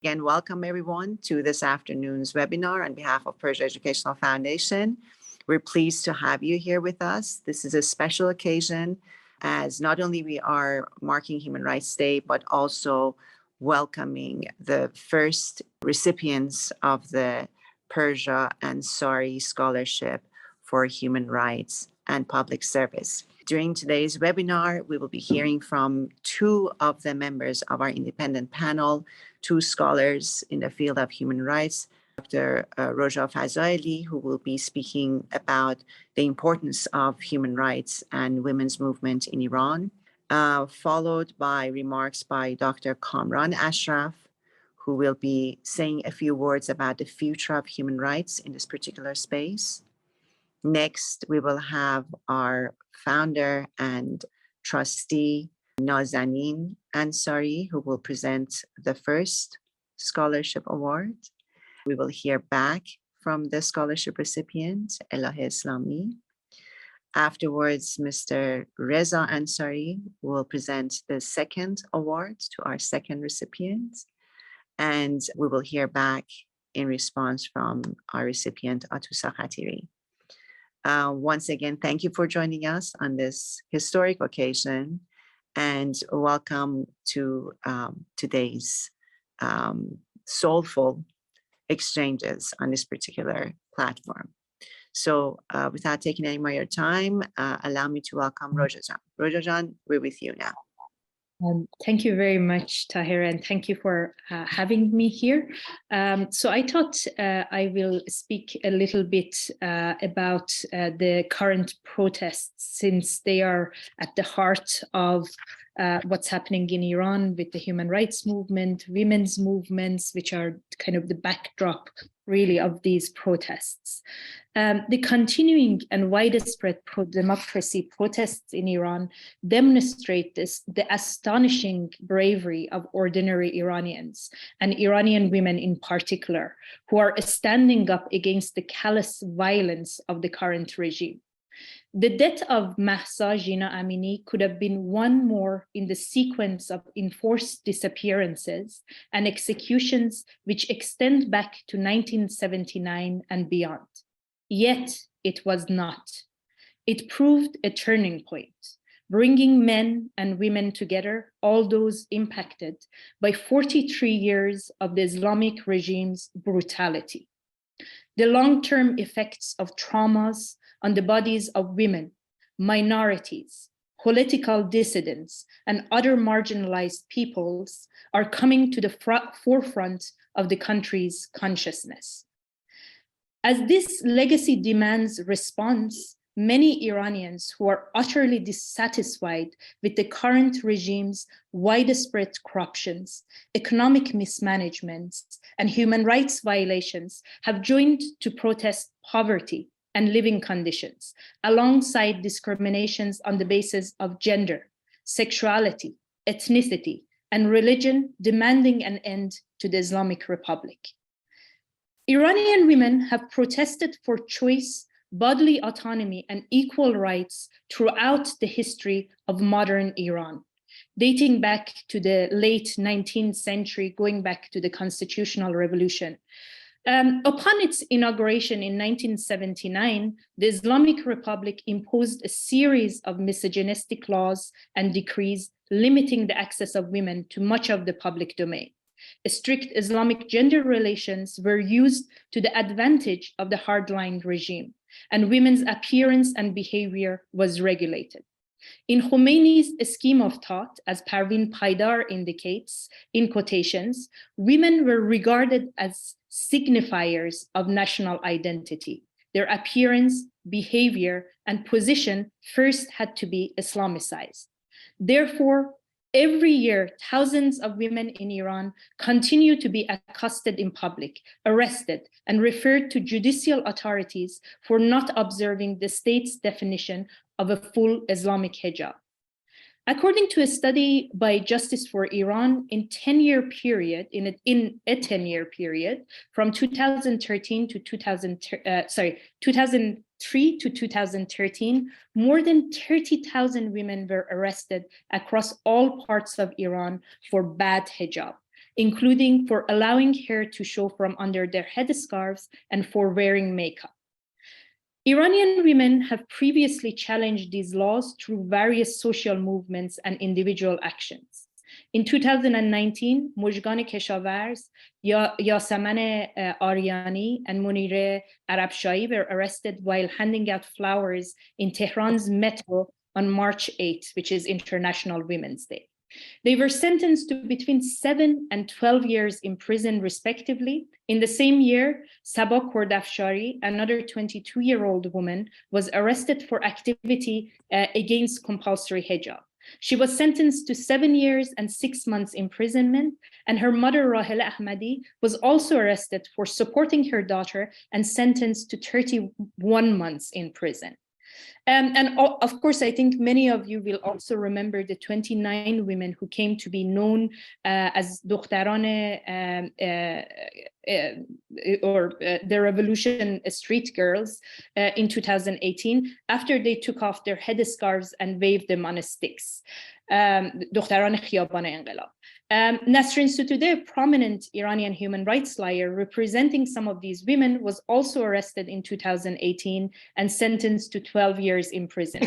Again, welcome everyone to this afternoon's webinar on behalf of Persia Educational Foundation. We're pleased to have you here with us. This is a special occasion as not only we are marking Human Rights Day, but also welcoming the first recipients of the Persia Ansari Scholarship for Human Rights and Public Service. During today's webinar, we will be hearing from two of the members of our independent panel, two scholars in the field of human rights, Dr. Roja Fazaeli, who will be speaking about the importance of human rights and women's movement in Iran, followed by remarks by Dr. Kamran Ashraf, who will be saying a few words about the future of human rights in this particular space. Next, we will have our founder and trustee, Nazanin Ansari, who will present the first scholarship award. We will hear back from the scholarship recipient, Elahe Islami. Afterwards, Mr. Reza Ansari will present the second award to our second recipient. And we will hear back in response from our recipient, Atusa Khatiri. Once again, thank you for joining us on this historic occasion, and welcome to today's soulful exchanges on this particular platform. So without taking any more of your time, allow me to welcome Roja. Roja, we're with you now. Thank you very much, Tahira, and thank you for having me here. So I thought I will speak a little bit about the current protests, since they are at the heart of what's happening in Iran with the human rights movement, women's movements, which are kind of the backdrop really of these protests. The continuing and widespread pro-democracy protests in Iran demonstrate the astonishing bravery of ordinary Iranians, and Iranian women in particular, who are standing up against the callous violence of the current regime. The death of Mahsa Jina Amini could have been one more in the sequence of enforced disappearances and executions which extend back to 1979 and beyond. Yet it was not. It proved a turning point, bringing men and women together, all those impacted by 43 years of the Islamic regime's brutality. The long-term effects of traumas on the bodies of women, minorities, political dissidents, and other marginalized peoples are coming to the forefront of the country's consciousness. As this legacy demands response, many Iranians who are utterly dissatisfied with the current regime's widespread corruptions, economic mismanagements, and human rights violations have joined to protest poverty and living conditions, alongside discriminations on the basis of gender, sexuality, ethnicity, and religion, demanding an end to the Islamic Republic. Iranian women have protested for choice, bodily autonomy, and equal rights throughout the history of modern Iran, dating back to the late 19th century, going back to the constitutional revolution. Upon its inauguration in 1979, the Islamic Republic imposed a series of misogynistic laws and decrees limiting the access of women to much of the public domain. Strict Islamic gender relations were used to the advantage of the hardline regime, and women's appearance and behavior was regulated. In Khomeini's scheme of thought, as Parveen Paidar indicates, in quotations, women were regarded as signifiers of national identity. Their appearance, behavior, and position first had to be Islamicized. Therefore, every year, thousands of women in Iran continue to be accosted in public, arrested, and referred to judicial authorities for not observing the state's definition of a full Islamic hijab. According to a study by Justice for Iran, in a 10-year period from 2003 to 2013, more than 30,000 women were arrested across all parts of Iran for bad hijab, including for allowing hair to show from under their headscarves and for wearing makeup. Iranian women have previously challenged these laws through various social movements and individual actions. In 2019, Mujgan Keshavarz, Yasaman Aryani, and Munire Arabshai were arrested while handing out flowers in Tehran's metro on March 8, which is International Women's Day. They were sentenced to between 7 and 12 years in prison, respectively. In the same year, Sabah Kordafshari, another 22-year-old woman, was arrested for activity against compulsory hijab. She was sentenced to 7 years and 6 months imprisonment, and her mother, Rahel Ahmadi, was also arrested for supporting her daughter and sentenced to 31 months in prison. And of course, I think many of you will also remember the 29 women who came to be known as Dokhtaran or the Revolution Street Girls in 2018, after they took off their headscarves and waved them on sticks. Dokhtaran Khiyaban Inqilab. Nasrin Sotoudeh, a prominent Iranian human rights lawyer representing some of these women, was also arrested in 2018 and sentenced to 12 years in prison.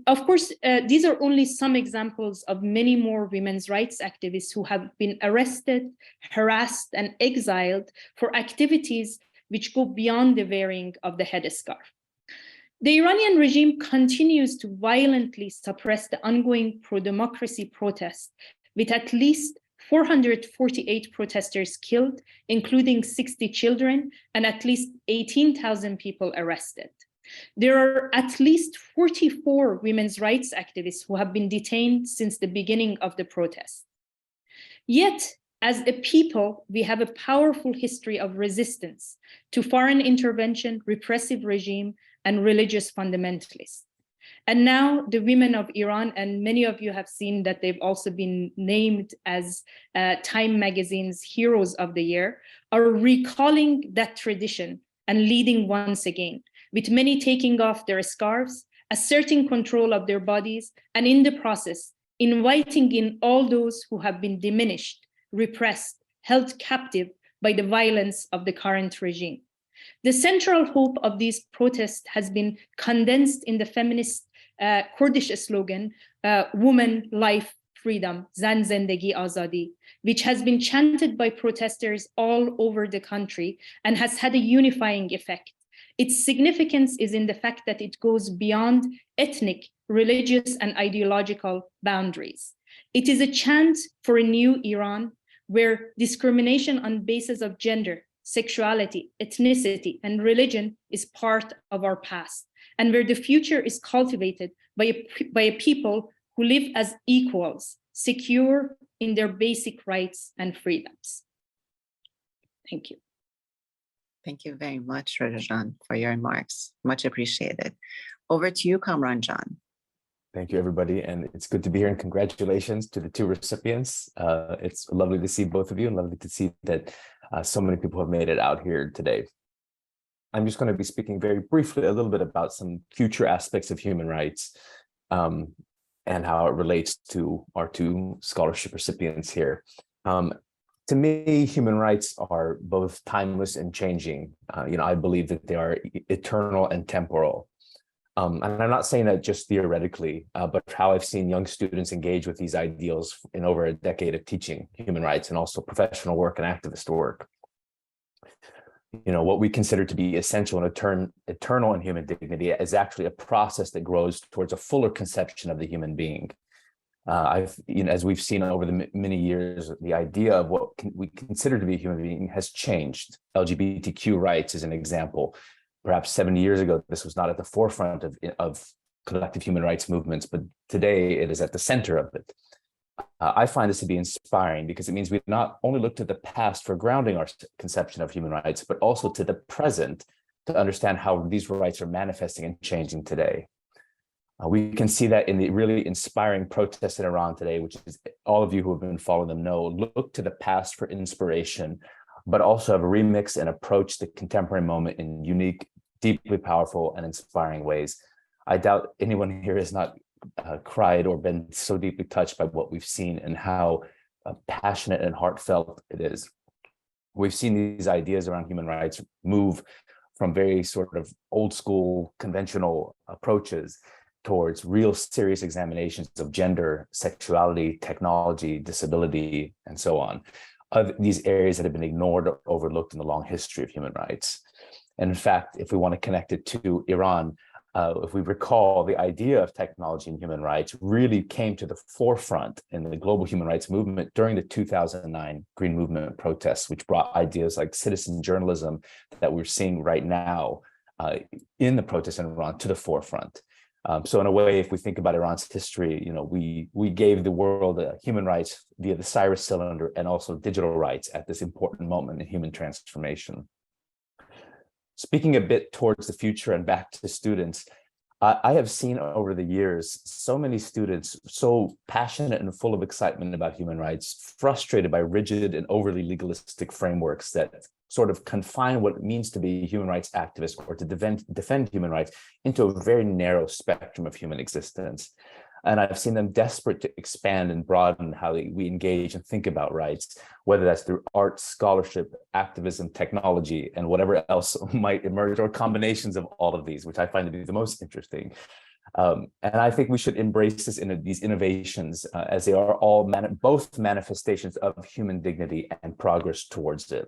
Of course, these are only some examples of many more women's rights activists who have been arrested, harassed, and exiled for activities which go beyond the wearing of the headscarf. The Iranian regime continues to violently suppress the ongoing pro-democracy protests, with at least 448 protesters killed, including 60 children, and at least 18,000 people arrested. There are at least 44 women's rights activists who have been detained since the beginning of the protest. Yet, as a people, we have a powerful history of resistance to foreign intervention, repressive regime, and religious fundamentalists. And now the women of Iran, and many of you have seen that they've also been named as Time Magazine's Heroes of the Year, are recalling that tradition and leading once again, with many taking off their scarves, asserting control of their bodies, and in the process, inviting in all those who have been diminished, repressed, held captive by the violence of the current regime. The central hope of these protests has been condensed in the feminist Kurdish slogan, Woman, Life, Freedom, Zan Zendegi Azadi, which has been chanted by protesters all over the country and has had a unifying effect. Its significance is in the fact that it goes beyond ethnic, religious, and ideological boundaries. It is a chant for a new Iran where discrimination on basis of gender, sexuality, ethnicity, and religion is part of our past, and where the future is cultivated by a people who live as equals, secure in their basic rights and freedoms. Thank you. Thank you very much, Rajan, for your remarks. Much appreciated. Over to you, Kamran Jan. Thank you, everybody. And it's good to be here, and congratulations to the two recipients. It's lovely to see both of you, and lovely to see that so many people have made it out here today. I'm just going to be speaking very briefly a little bit about some future aspects of human rights and how it relates to our two scholarship recipients here. To me, human rights are both timeless and changing. I believe that they are eternal and temporal. And I'm not saying that just theoretically, but how I've seen young students engage with these ideals in over a decade of teaching human rights and also professional work and activist work. What we consider to be essential and eternal in human dignity is actually a process that grows towards a fuller conception of the human being. As we've seen over the many years, the idea of what we consider to be a human being has changed. LGBTQ rights is an example. Perhaps 70 years ago, this was not at the forefront of collective human rights movements, but today it is at the center of it. I find this to be inspiring because it means we not only look to the past for grounding our conception of human rights, but also to the present to understand how these rights are manifesting and changing today. We can see that in the really inspiring protests in Iran today, which is all of you who have been following them know, look to the past for inspiration, but also have remixed and approach the contemporary moment in unique, deeply powerful and inspiring ways. I doubt anyone here has not cried or been so deeply touched by what we've seen and how passionate and heartfelt it is. We've seen these ideas around human rights move from very sort of old school conventional approaches towards real serious examinations of gender, sexuality, technology, disability, and so on, of these areas that have been ignored or overlooked in the long history of human rights. And in fact, if we want to connect it to Iran, if we recall, the idea of technology and human rights really came to the forefront in the global human rights movement during the 2009 Green Movement protests, which brought ideas like citizen journalism that we're seeing right now in the protests in Iran to the forefront. So in a way, if we think about Iran's history, we gave the world human rights via the Cyrus cylinder and also digital rights at this important moment in human transformation. Speaking a bit towards the future and back to students, I have seen over the years so many students so passionate and full of excitement about human rights, frustrated by rigid and overly legalistic frameworks that sort of confine what it means to be a human rights activist or to defend human rights into a very narrow spectrum of human existence. And I've seen them desperate to expand and broaden how we engage and think about rights, whether that's through art, scholarship, activism, technology, and whatever else might emerge, or combinations of all of these, which I find to be the most interesting. And I think we should embrace these innovations as they are all both manifestations of human dignity and progress towards it.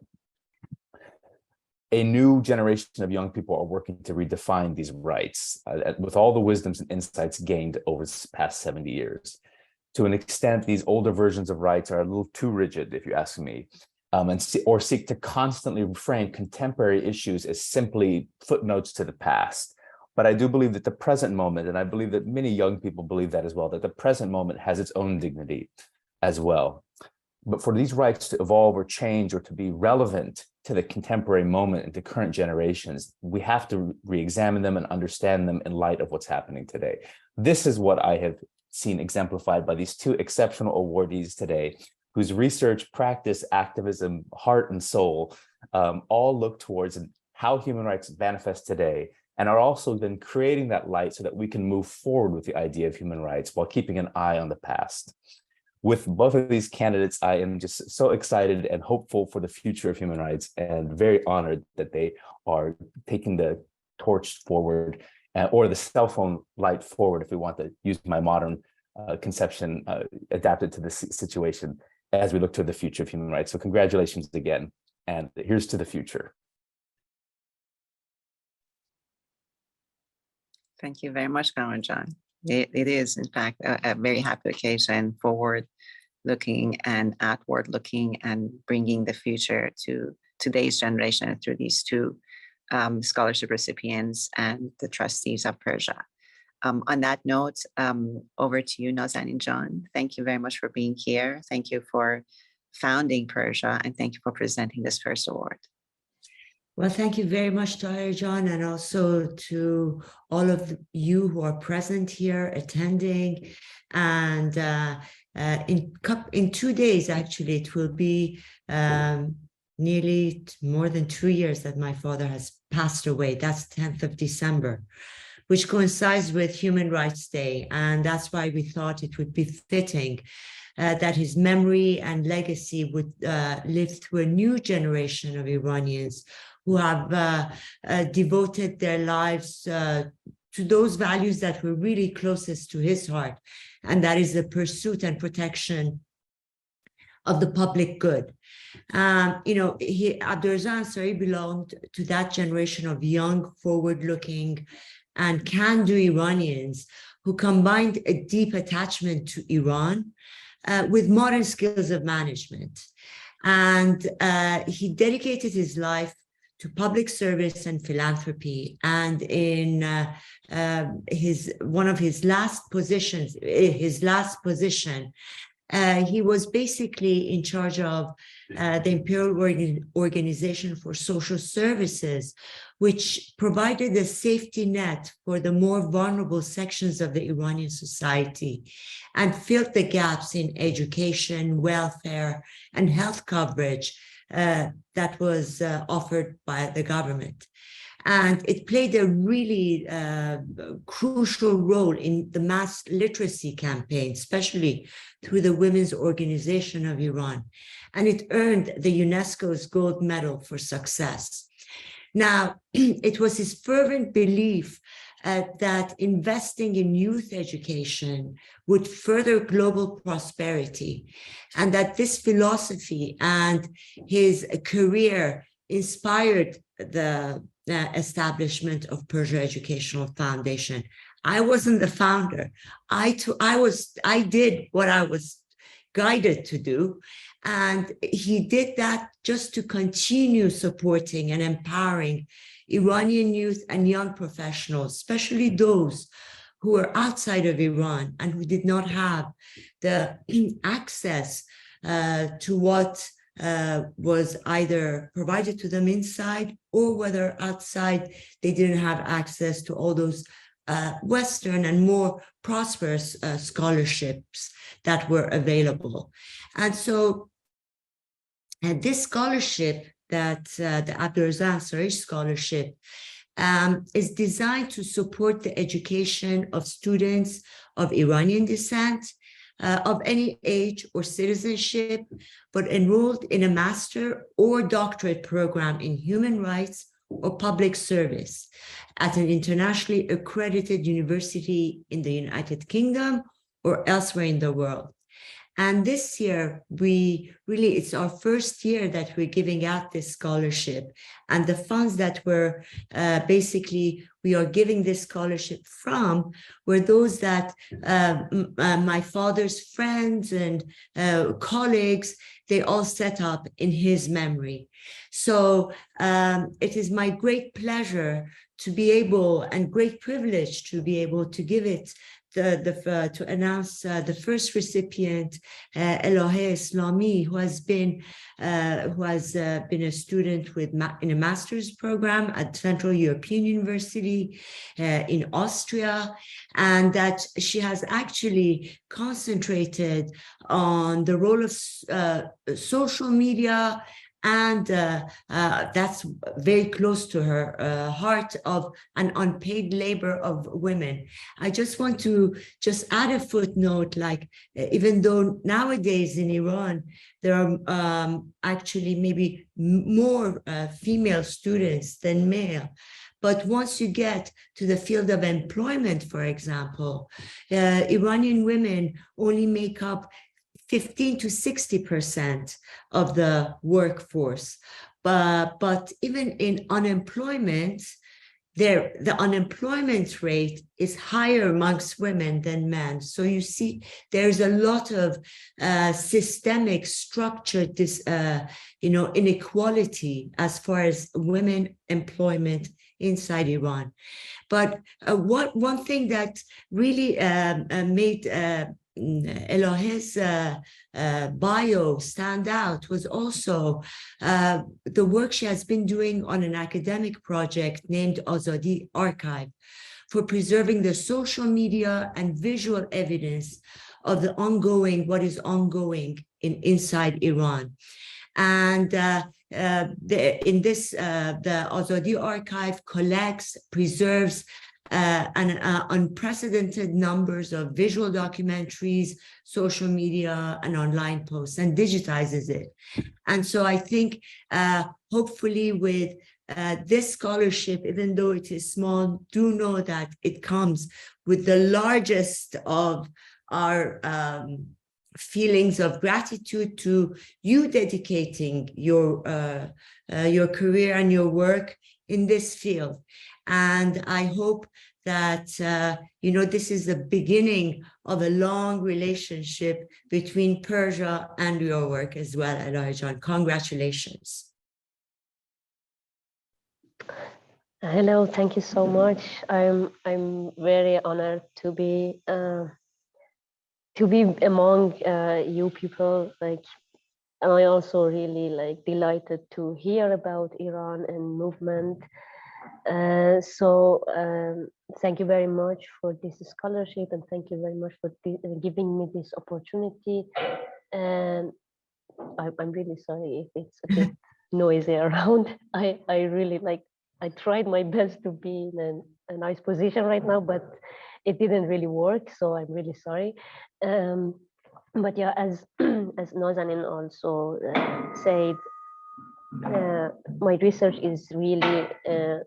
A new generation of young people are working to redefine these rights with all the wisdoms and insights gained over the past 70 years. To an extent, these older versions of rights are a little too rigid, if you ask me, or seek to constantly reframe contemporary issues as simply footnotes to the past. But I do believe that the present moment, and I believe that many young people believe that as well, that the present moment has its own dignity as well. But for these rights to evolve or change or to be relevant to the contemporary moment and to current generations, we have to re-examine them and understand them in light of what's happening today. This is what I have seen exemplified by these two exceptional awardees today, whose research, practice, activism, heart, and soul all look towards how human rights manifest today, and are also then creating that light so that we can move forward with the idea of human rights while keeping an eye on the past. With both of these candidates, I am just so excited and hopeful for the future of human rights, and very honored that they are taking the torch forward, or the cell phone light forward, if we want to use my modern conception adapted to this situation as we look to the future of human rights. So congratulations again, and here's to the future. Thank you very much, Karan John. It is, in fact, a very happy occasion, forward-looking and outward-looking, and bringing the future to today's generation through these two scholarship recipients and the trustees of Persia. On that note, over to you, Nazanin John. Thank you very much for being here. Thank you for founding Persia, and thank you for presenting this first award. Well, thank you very much, Tahir John, and also to all of you who are present here, attending. And in 2 days, actually, it will be nearly more than 2 years that my father has passed away. That's 10th of December, which coincides with Human Rights Day. And that's why we thought it would be fitting that his memory and legacy would live through a new generation of Iranians who have devoted their lives to those values that were really closest to his heart, and that is the pursuit and protection of the public good. Abdurreza Ansari belonged to that generation of young, forward-looking, and can-do Iranians who combined a deep attachment to Iran with modern skills of management. And he dedicated his life to public service and philanthropy. And in one of his last positions, he was basically in charge of the Imperial Organization for Social Services, which provided a safety net for the more vulnerable sections of the Iranian society and filled the gaps in education, welfare, and health coverage that was offered by the government. And it played a really crucial role in the mass literacy campaign, especially through the Women's Organization of Iran. And it earned the UNESCO's Gold Medal for Success. Now, it was his fervent belief that investing in youth education would further global prosperity, and that this philosophy and his career inspired the establishment of Persia Educational Foundation. I wasn't the founder. I did what I was guided to do. And he did that just to continue supporting and empowering Iranian youth and young professionals, especially those who were outside of Iran and who did not have the access to what was either provided to them inside, or whether outside they didn't have access to all those Western and more prosperous scholarships that were available. And so this scholarship, that the Abdulrazak Ansari Scholarship, is designed to support the education of students of Iranian descent, of any age or citizenship, but enrolled in a master or doctorate program in human rights or public service at an internationally accredited university in the United Kingdom or elsewhere in the world. And this year, it's our first year that we're giving out this scholarship. And the funds that we are giving this scholarship from were those that my father's friends and colleagues, they all set up in his memory. So it is my great pleasure to be able, and great privilege to be able to give it to announce the first recipient, Elahe Islami, who has been a student in a master's program at Central European University in Austria, and that she has actually concentrated on the role of social media. And that's very close to her heart, of an unpaid labor of women. I just want to add a footnote, like even though nowadays in Iran, there are actually maybe more female students than male. But once you get to the field of employment, for example, Iranian women only make up 15 to 60% of the workforce. But even in unemployment, the unemployment rate is higher amongst women than men. So you see, there's a lot of systemic structured inequality as far as women employment inside Iran. But one thing that really made Elahe's bio stand out was also the work she has been doing on an academic project named Azadi Archive for preserving the social media and visual evidence of what is ongoing inside Iran. And in this, the Azadi Archive collects, preserves unprecedented numbers of visual documentaries, social media, and online posts, and digitizes it. And so I think hopefully with this scholarship, even though it is small, do know that it comes with the largest of our feelings of gratitude to you dedicating your career and your work in this field. And I hope that, this is the beginning of a long relationship between Persia and your work as well, Elahe. Congratulations. Hello, thank you so much. I'm very honored to be among you people. And I also really delighted to hear about Iran and movement. So thank you very much for this scholarship, and thank you very much for giving me this opportunity. And I'm really sorry if it's a bit noisy around. I really I tried my best to be in a nice position right now, but it didn't really work. So I'm really sorry. But yeah, as as Nazanin also said, my research is really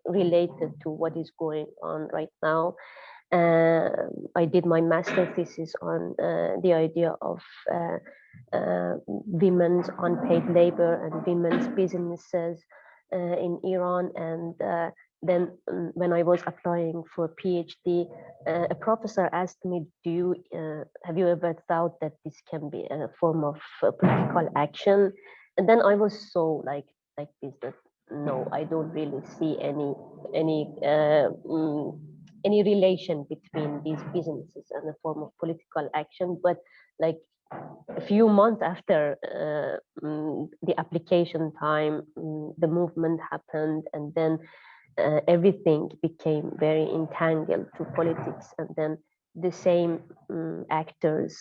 related to what is going on right now. I did my master thesis on the idea of women's unpaid labor and women's businesses in Iran. And then when I was applying for PhD, a professor asked me, have you ever thought that this can be a form of political action? And then I was so like this, that no, I don't really see any relation between these businesses and a form of political action. But like a few months after the application time, the movement happened, and then everything became very entangled to politics. And then the same actors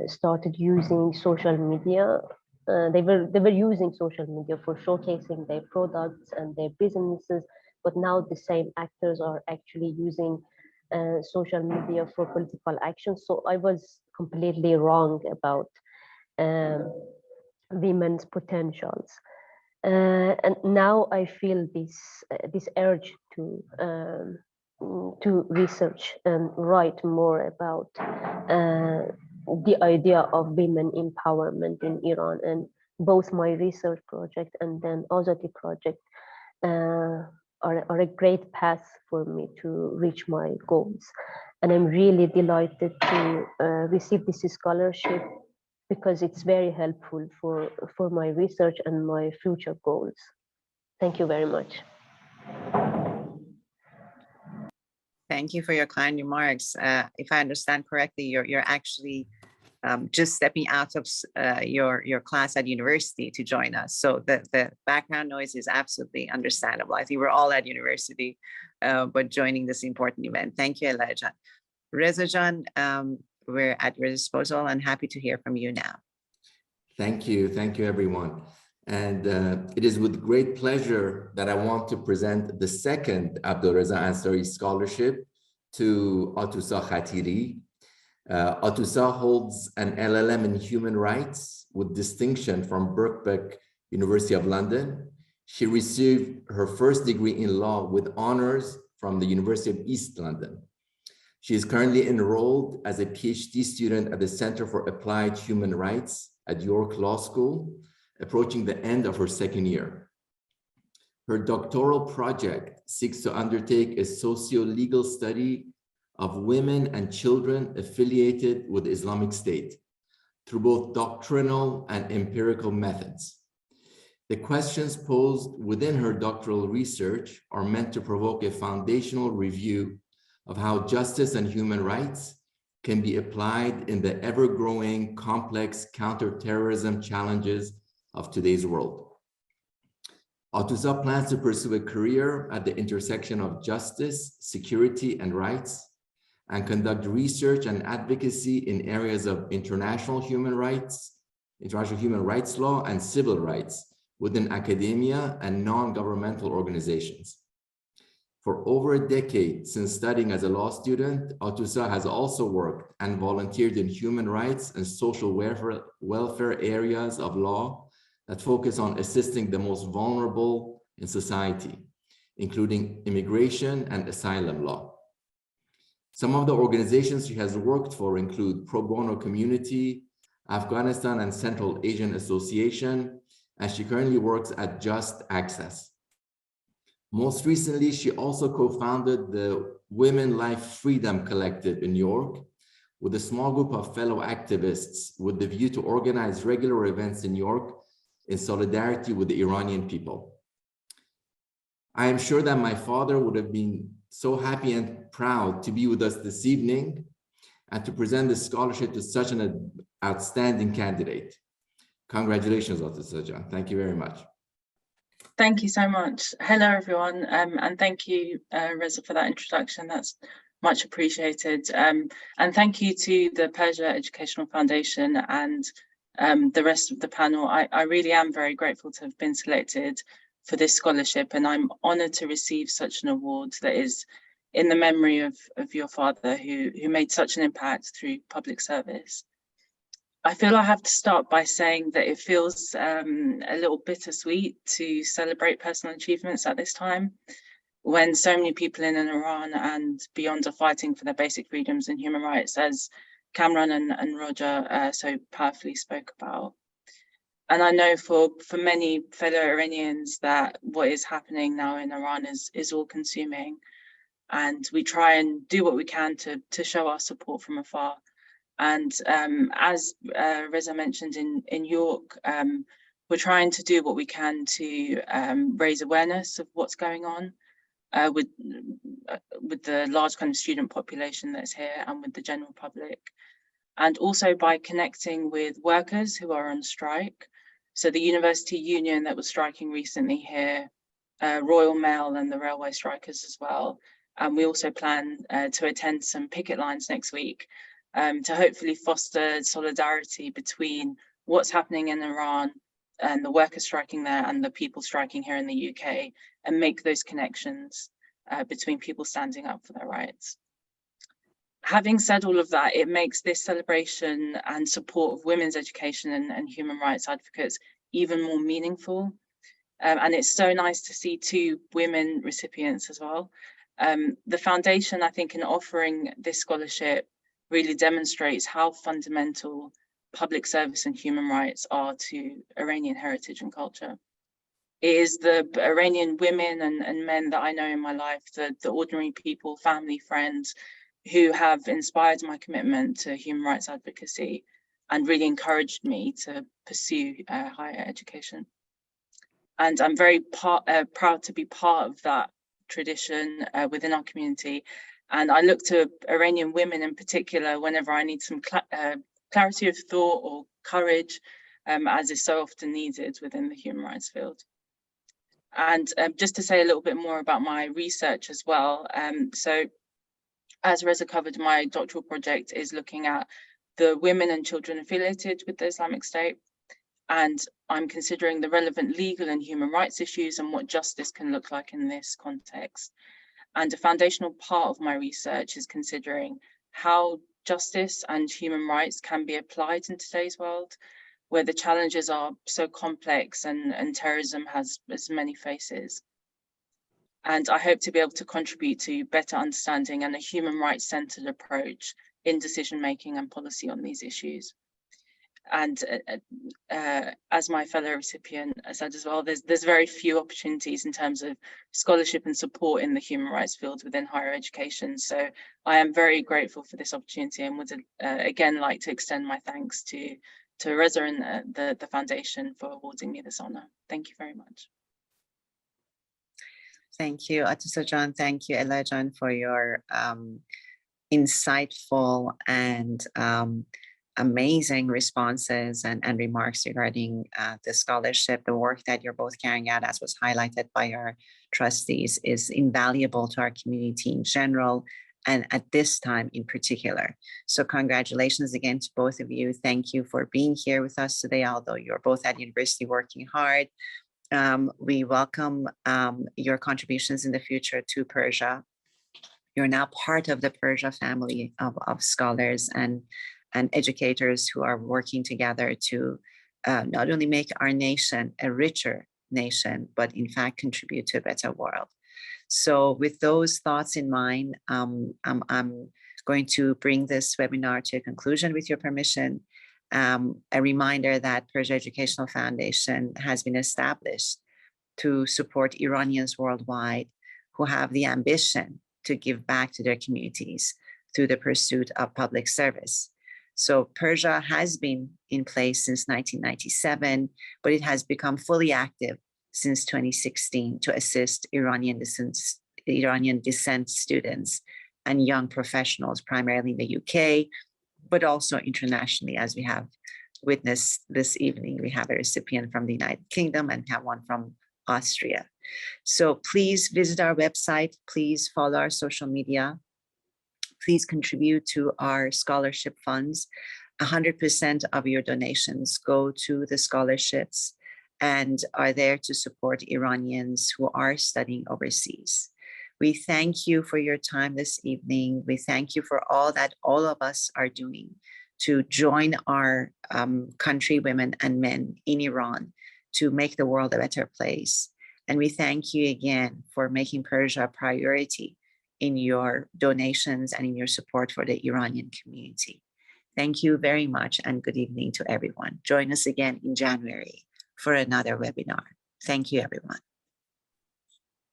started using social media. They were using social media for showcasing their products and their businesses, but now the same actors are actually using social media for political action. So I was completely wrong about women's potentials. And now I feel this urge to research and write more about the idea of women empowerment in Iran. And both my research project and then Azadi project are a great path for me to reach my goals. And I'm really delighted to receive this scholarship, because it's very helpful for my research and my future goals. Thank you very much. Thank you for your kind remarks. If I understand correctly, you're actually just stepping out of your class at university to join us. So the background noise is absolutely understandable. I think we're all at university, but joining this important event. Thank you, Elijah. Rezajan, we're at your disposal and happy to hear from you now. Thank you, everyone. And it is with great pleasure that I want to present the second Abdulreza Ansari Scholarship to Atusa Khatiri. Atusa holds an LLM in Human Rights with distinction from Birkbeck University of London. She received her first degree in law with honors from the University of East London. She is currently enrolled as a PhD student at the Center for Applied Human Rights at York Law School, approaching the end of her second year. Her doctoral project seeks to undertake a socio-legal study of women and children affiliated with the Islamic State through both doctrinal and empirical methods. The questions posed within her doctoral research are meant to provoke a foundational review of how justice and human rights can be applied in the ever-growing complex counterterrorism challenges of today's world. Atusa plans to pursue a career at the intersection of justice, security, and rights, and conduct research and advocacy in areas of international human rights law, and civil rights within academia and non-governmental organizations. For over a decade since studying as a law student, Atusa has also worked and volunteered in human rights and social welfare areas of law that focus on assisting the most vulnerable in society, including immigration and asylum law. Some of the organizations she has worked for include Pro Bono Community, Afghanistan and Central Asian Association, and she currently works at Just Access. Most recently, she also co-founded the Women Life Freedom Collective in New York with a small group of fellow activists with the view to organize regular events in New York in solidarity with the Iranian people. I am sure that my father would have been so happy and proud to be with us this evening and to present this scholarship to such an outstanding candidate. Congratulations, Atusa. Thank you very much. Thank you so much. Hello, everyone, and thank you, Reza, for that introduction. That's much appreciated. And thank you to the Persia Educational Foundation and the rest of the panel. I really am very grateful to have been selected for this scholarship, and I'm honoured to receive such an award that is in the memory of your father, who made such an impact through public service. I feel I have to start by saying that it feels a little bittersweet to celebrate personal achievements at this time, when so many people in Iran and beyond are fighting for their basic freedoms and human rights, as Kamran and Roger so powerfully spoke about. And I know for many fellow Iranians that what is happening now in Iran is all consuming. And we try and do what we can to show our support from afar. And as Reza mentioned in York, we're trying to do what we can to raise awareness of what's going on with the large kind of student population that's here and with the general public. And also by connecting with workers who are on strike. So the university union that was striking recently here, Royal Mail and the railway strikers as well. And we also plan to attend some picket lines next week to hopefully foster solidarity between what's happening in Iran and the workers striking there and the people striking here in the UK, and make those connections between people standing up for their rights. Having said all of that, it makes this celebration and support of women's education and human rights advocates even more meaningful. And it's so nice to see 2 women recipients as well. The foundation, I think, in offering this scholarship really demonstrates how fundamental public service and human rights are to Iranian heritage and culture. It is the Iranian women and men that I know in my life, the ordinary people, family, friends, who have inspired my commitment to human rights advocacy and really encouraged me to pursue higher education. And I'm very proud to be part of that tradition within our community. And I look to Iranian women in particular whenever I need some clarity of thought or courage, as is so often needed within the human rights field. And just to say a little bit more about my research as well. So as Reza covered, my doctoral project is looking at the women and children affiliated with the Islamic State. And I'm considering the relevant legal and human rights issues and what justice can look like in this context. And a foundational part of my research is considering how justice and human rights can be applied in today's world, where the challenges are so complex and terrorism has as many faces. And I hope to be able to contribute to better understanding and a human rights centered approach in decision making and policy on these issues. And as my fellow recipient said as well, there's very few opportunities in terms of scholarship and support in the human rights field within higher education. So I am very grateful for this opportunity and would again like to extend my thanks to Reza and the foundation for awarding me this honor. Thank you very much. Thank you, Atusa John. Thank you, Ella John, for your insightful and amazing responses and remarks regarding the scholarship. The work that you're both carrying out, as was highlighted by our trustees, is invaluable to our community in general and at this time in particular. So congratulations again to both of you. Thank you for being here with us today, although you're both at university working hard. We welcome your contributions in the future to Persia. You're now part of the Persia family of scholars and educators who are working together to not only make our nation a richer nation, but in fact contribute to a better world. So with those thoughts in mind, I'm going to bring this webinar to a conclusion with your permission. A reminder that Persia Educational Foundation has been established to support Iranians worldwide who have the ambition to give back to their communities through the pursuit of public service. So Persia has been in place since 1997, but it has become fully active since 2016 to assist Iranian descent students and young professionals, primarily in the UK, but also internationally, as we have witnessed this evening. We have a recipient from the United Kingdom and have one from Austria. So please visit our website, please follow our social media, please contribute to our scholarship funds. 100% of your donations go to the scholarships and are there to support Iranians who are studying overseas. We thank you for your time this evening. We thank you for all that all of us are doing to join our countrywomen and men in Iran to make the world a better place. And we thank you again for making Persia a priority in your donations and in your support for the Iranian community. Thank you very much and good evening to everyone. Join us again in January for another webinar. Thank you, everyone.